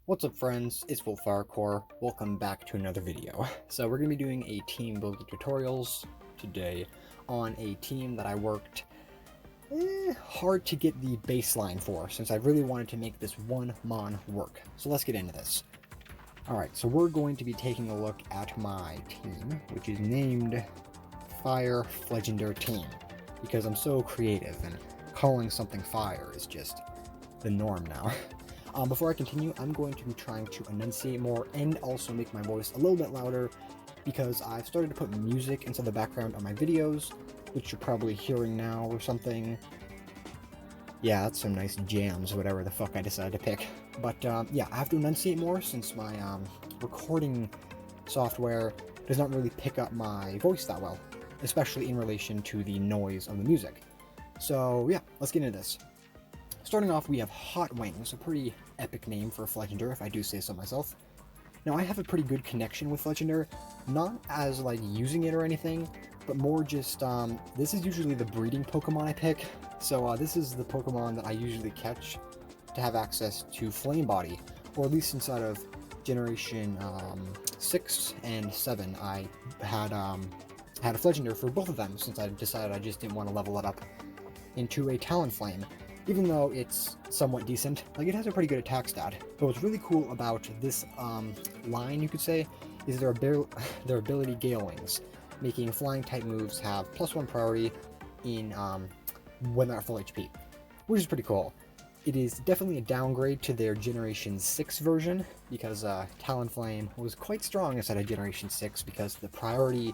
What's up friends, it's Firecore. Welcome back to another video. So we're going to be doing a team building tutorials today on a team that I worked hard to get the baseline for, since I really wanted to make this one mon work. So let's get into this. Alright, so we're going to be taking a look at my team, which is named Fire Flegender Team, because I'm so creative and calling something fire is just the norm now. Before I continue, I'm going to be trying to enunciate more and also make my voice a little bit louder because I've started to put music into the background on my videos, which you're probably hearing now or something. Yeah, that's some nice jams, whatever the fuck I decided to pick. But yeah, I have to enunciate more since my recording software does not really pick up my voice that well, especially in relation to the noise of the music. So yeah, let's get into this. Starting off, we have Hot Wings, a pretty epic name for a Flegender, if I do say so myself. Now, I have a pretty good connection with Flegender, not as, like, using it or anything, but more just, this is usually the breeding Pokemon I pick, so this is the Pokemon that I usually catch to have access to Flame Body, or at least inside of Generation 6 and 7, I had a Flegender for both of them, since I decided I just didn't want to level it up into a Talonflame. Even though it's somewhat decent, like it has a pretty good attack stat. But what's really cool about this line, you could say, is their ability Gale Wings, making flying type moves have +1 priority in when they're at full HP, which is pretty cool. It is definitely a downgrade to their Generation 6 version, because Talonflame was quite strong inside of Generation 6 because the priority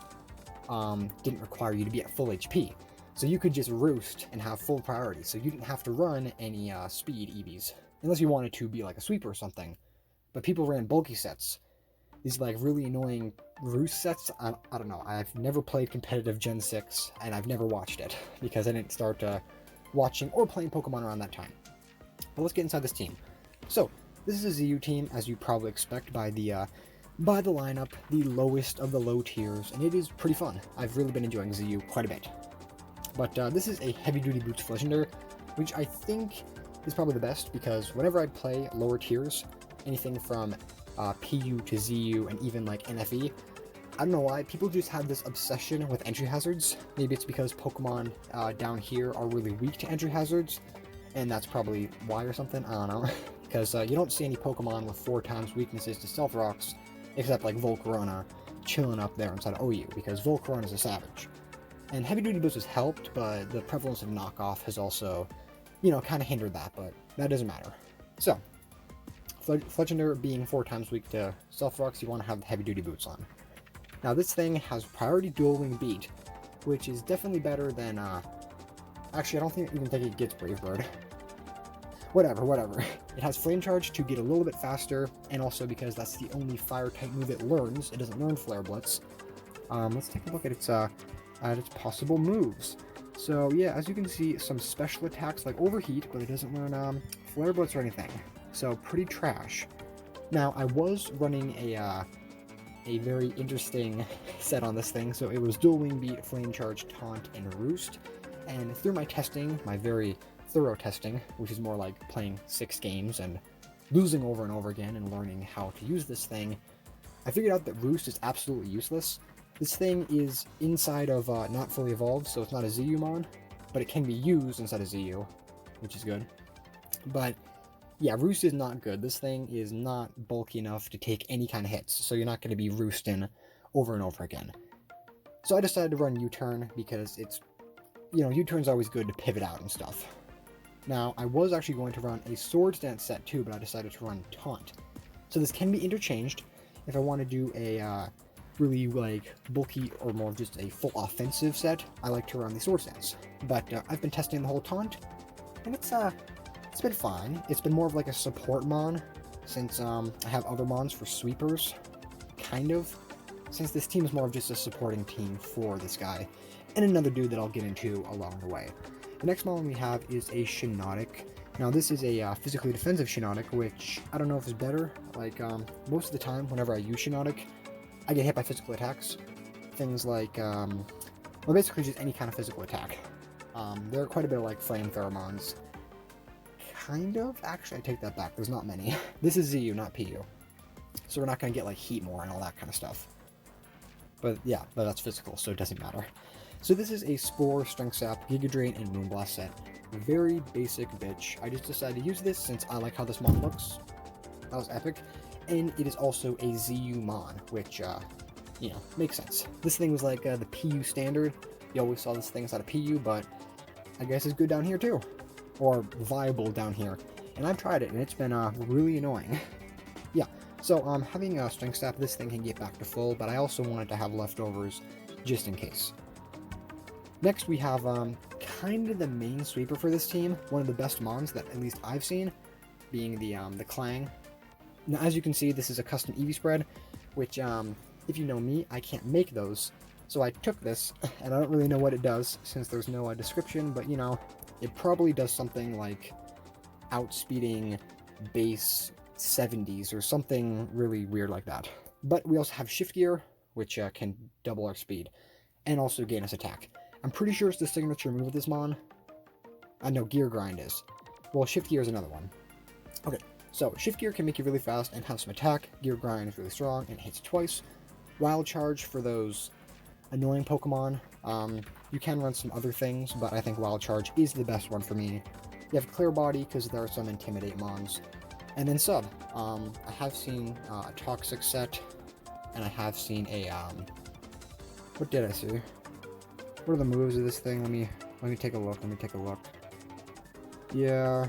didn't require you to be at full HP. So you could just roost and have full priority, so you didn't have to run any speed EVs, unless you wanted to be like a sweeper or something. But people ran bulky sets. These like really annoying roost sets, I don't know, I've never played competitive Gen 6, and I've never watched it, because I didn't start watching or playing Pokemon around that time. But let's get inside this team. So, this is a ZU team, as you probably expect by the lineup, the lowest of the low tiers, and it is pretty fun. I've really been enjoying ZU quite a bit. But this is a heavy-duty boots Flegender, which I think is probably the best, because whenever I play lower tiers, anything from PU to ZU and even like NFE, I don't know why, people just have this obsession with entry hazards. Maybe it's because Pokemon down here are really weak to entry hazards, and that's probably why or something, I don't know. Because you don't see any Pokemon with 4 times weaknesses to Stealth Rocks, except like Volcarona chilling up there inside of OU, because Volcarona is a savage. And heavy-duty boots has helped, but the prevalence of knockoff has also, you know, kind of hindered that, but that doesn't matter. So, Flegender being 4 times weak to Stealth Rocks, you want to have the heavy-duty boots on. Now, this thing has priority dual wing beat, which is definitely better than, actually, I don't even think it gets Brave Bird. Whatever. It has Flame Charge to get a little bit faster, and also because that's the only fire-type move it learns. It doesn't learn Flare Blitz. Let's take a look at its possible moves. So yeah, as you can see, some special attacks like Overheat, but it doesn't learn Flare Blitz or anything. So pretty trash. Now, I was running a very interesting set on this thing, so it was Dual Wing Beat, Flame Charge, Taunt, and Roost. And through my testing, my very thorough testing, which is more like playing 6 games and losing over and over again and learning how to use this thing, I figured out that Roost is absolutely useless. This thing is inside of not fully evolved, so it's not a ZU-mon, but it can be used inside of ZU, which is good. But yeah, Roost is not good. This thing is not bulky enough to take any kind of hits, so you're not going to be roosting over and over again. So I decided to run U-turn because it's, you know, U-turn's always good to pivot out and stuff. Now, I was actually going to run a Swords Dance set too, but I decided to run Taunt. So this can be interchanged if I want to do a really like bulky or more just a full offensive set. I like to run the Swords Dance, but I've been testing the whole Taunt, and it's been fine. It's been more of like a support mon, since I have other mons for sweepers, kind of, since this team is more of just a supporting team for this guy, and another dude that I'll get into along the way. The next mon we have is a Shiinotic. Now this is a physically defensive Shiinotic, which I don't know if is better. Like most of the time whenever I use Shiinotic, I get hit by physical attacks. Things like, well, basically just any kind of physical attack. There are quite a bit of like flame pheromones. kind of. Actually, I take that back. There's not many. This is ZU, not PU. So we're not going to get like heat more and all that kind of stuff. But yeah, but that's physical, so it doesn't matter. So this is a Spore, Strength Sap, Giga Drain, and Moonblast set. Very basic bitch. I just decided to use this since I like how this mon looks. That was epic. And it is also a ZU mon, which, you know, makes sense. This thing was like the PU standard. You always saw this thing inside a PU, but I guess it's good down here too. Or viable down here. And I've tried it, and it's been really annoying. Yeah, so having a Strength Sap, this thing can get back to full, but I also wanted to have leftovers just in case. Next we have kind of the main sweeper for this team, one of the best mons that at least I've seen, being the Clang. Now as you can see, this is a custom Eevee spread, which if you know me, I can't make those. So I took this, and I don't really know what it does since there's no description, but you know, it probably does something like outspeeding base 70s or something really weird like that. But we also have Shift Gear, which can double our speed, and also gain us attack. I'm pretty sure it's the signature move of this mon. No, Gear Grind is. Well, Shift Gear is another one. Okay, so Shift Gear can make you really fast and have some attack. Gear Grind is really strong and hits twice. Wild Charge for those annoying Pokemon. You can run some other things, but I think Wild Charge is the best one for me. You have Clear Body because there are some Intimidate mons. And then Sub. I have seen a Toxic set, and I have seen a, what did I see? What are the moves of this thing? Let me take a look. Yeah.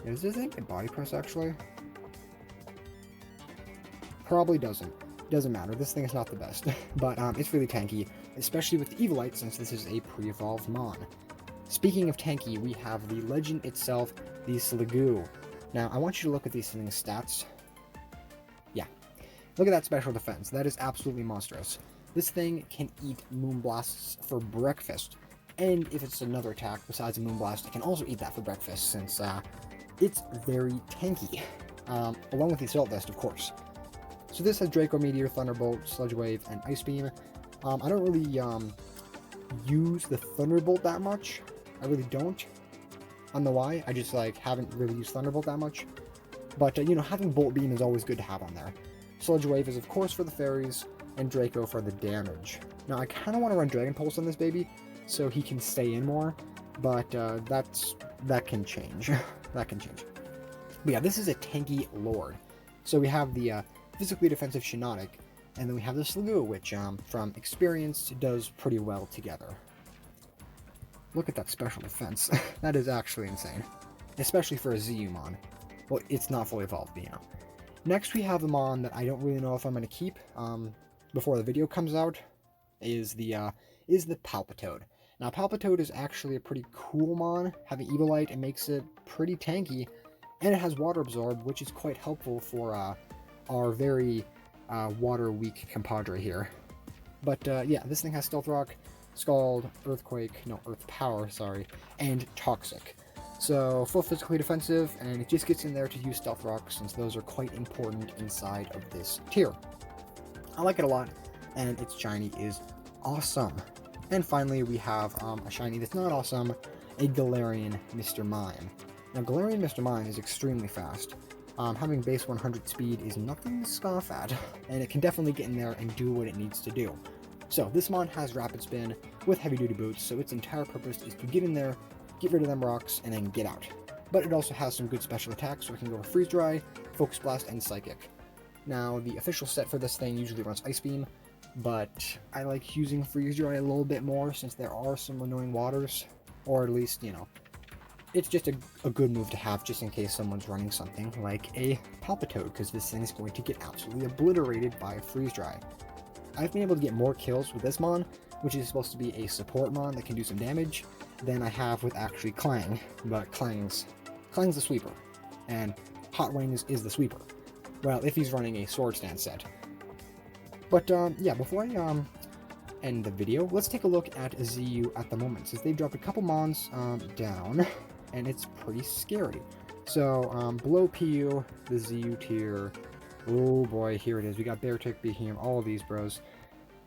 Does this thing get Body Press, actually? Probably doesn't. Doesn't matter. This thing is not the best. But it's really tanky, especially with the Evilite, since this is a pre-evolved mon. Speaking of tanky, we have the legend itself, the Sliggoo. Now, I want you to look at these things' stats. Yeah. Look at that special defense. That is absolutely monstrous. This thing can eat Moonblasts for breakfast. And if it's another attack besides a Moonblast, it can also eat that for breakfast, since it's very tanky. Along with the Assault Vest, of course. So this has Draco Meteor, Thunderbolt, Sludge Wave, and Ice Beam. I don't really use the Thunderbolt that much. I really don't. I don't know why. I just haven't really used Thunderbolt that much. But you know, having Bolt Beam is always good to have on there. Sludge Wave is of course for the fairies, and Draco for the damage. Now I kind of want to run Dragon Pulse on this baby, so he can stay in more. But that can change. That can change. But yeah, this is a tanky lord. So we have the physically defensive Shiinotic, and then we have the Sliggoo, which from experience does pretty well together. Look at that special defense. That is actually insane. Especially for a ZU mon. Well, it's not fully evolved, but you know. Next we have a mon that I don't really know if I'm going to keep before the video comes out, is the Palpitoad. Now Palpitoad is actually a pretty cool mon. Having Evilite, it makes it pretty tanky, and it has Water Absorb, which is quite helpful for our very water-weak compadre here. But yeah, this thing has Stealth Rock, Scald, Earth Power, sorry, and Toxic. So full physically defensive, and it just gets in there to use Stealth Rock, since those are quite important inside of this tier. I like it a lot, and its shiny is awesome. And finally, we have a shiny that's not awesome, a Galarian Mr. Mime. Now, Galarian Mr. Mime is extremely fast. Having base 100 speed is nothing to scoff at, and it can definitely get in there and do what it needs to do. So, this mon has Rapid Spin with Heavy Duty Boots, so its entire purpose is to get in there, get rid of them rocks, and then get out. But it also has some good special attacks, so it can go for Freeze Dry, Focus Blast, and Psychic. Now, the official set for this thing usually runs Ice Beam, but I like using Freeze Dry a little bit more since there are some annoying waters, or at least, you know, it's just a good move to have just in case someone's running something like a Palpitoad, because this thing is going to get absolutely obliterated by a Freeze Dry. I've been able to get more kills with this mon, which is supposed to be a support mon that can do some damage, than I have with actually Clang, but Clang's the sweeper, and Hot Wings is the sweeper. Well, if he's running a Sword Stand set. But yeah, before I end the video, let's take a look at ZU at the moment, since they've dropped a couple mons down, and it's pretty scary. So below PU, the ZU tier, oh boy, here it is. We got Beartic, Behemoth, all of these bros.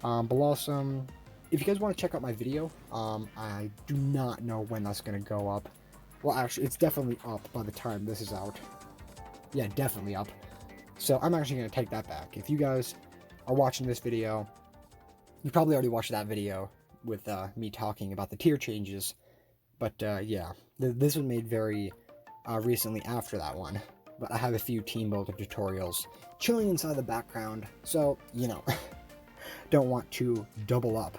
Blossom. If you guys want to check out my video, I do not know when that's going to go up. Well, actually, it's definitely up by the time this is out. Yeah, definitely up. So I'm actually going to take that back. If you guys are watching this video, you probably already watched that video with me talking about the tier changes. But yeah, this was made very recently after that one. But I have a few Teambuilder tutorials chilling inside the background. So, you know, don't want to double up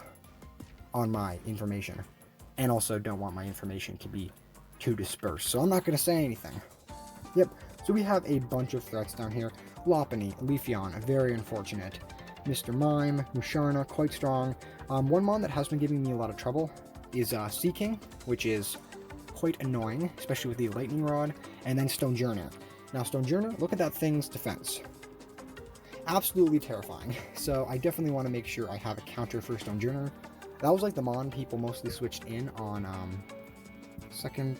on my information. And also don't want my information to be too dispersed. So I'm not going to say anything. Yep, so we have a bunch of threats down here. Lopunny, Leafeon, very unfortunate. Mr. Mime, Musharna, quite strong. One mon that has been giving me a lot of trouble is Seaking, which is quite annoying, especially with the Lightning Rod, and then Stonejourner. Now, Stonejourner, look at that thing's defense. Absolutely terrifying. So I definitely want to make sure I have a counter for Stonejourner. That was like the mon people mostly switched in on second.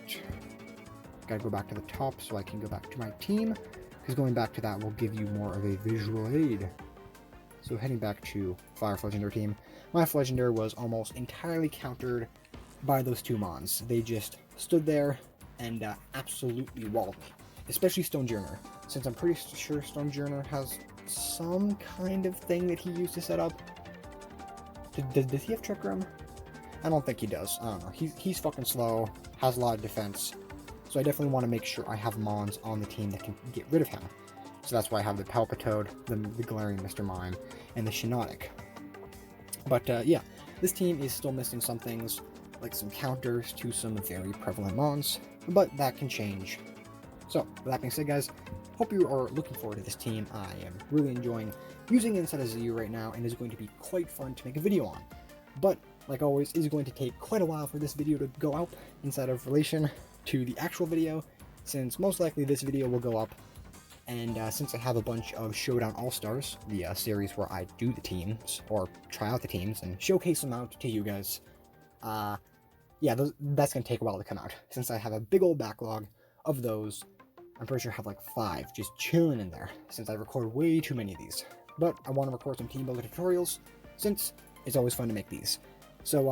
Gotta go back to the top so I can go back to my team, because going back to that will give you more of a visual aid. So heading back to Fire Fledgender team, my Fledgender was almost entirely countered by those two mons. They just stood there and absolutely walled me, especially Stonejourner, since I'm pretty sure Stonejourner has some kind of thing that he used to set up. Does he have Trick Room? I don't think he does. I don't know. He's fucking slow, has a lot of defense. So I definitely want to make sure I have mons on the team that can get rid of him. So that's why I have the Palpitoad, the Galarian Mr. Mime, and the Shiinotic. But yeah, this team is still missing some things, like some counters to some very prevalent mons, but that can change. So, with that being said, guys, hope you are looking forward to this team. I am really enjoying using it inside of ZU right now, and it's going to be quite fun to make a video on. But, like always, it's going to take quite a while for this video to go up inside of relation to the actual video, since most likely this video will go up, and since I have a bunch of Showdown All-Stars, the series where I do the teams, or try out the teams, and showcase them out to you guys, yeah, that's going to take a while to come out, since I have a big old backlog of those. I'm pretty sure I have like 5 just chilling in there, since I record way too many of these. But I want to record some Teambuilder tutorials, since it's always fun to make these. So,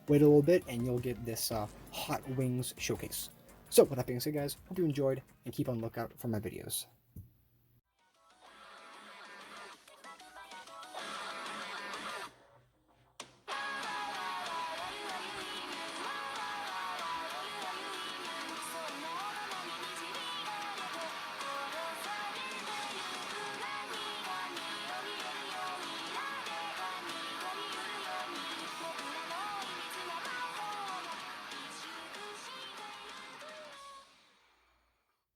wait a little bit, and you'll get this Hot Wings showcase. So, with that being said, guys, hope you enjoyed, and keep on lookout for my videos.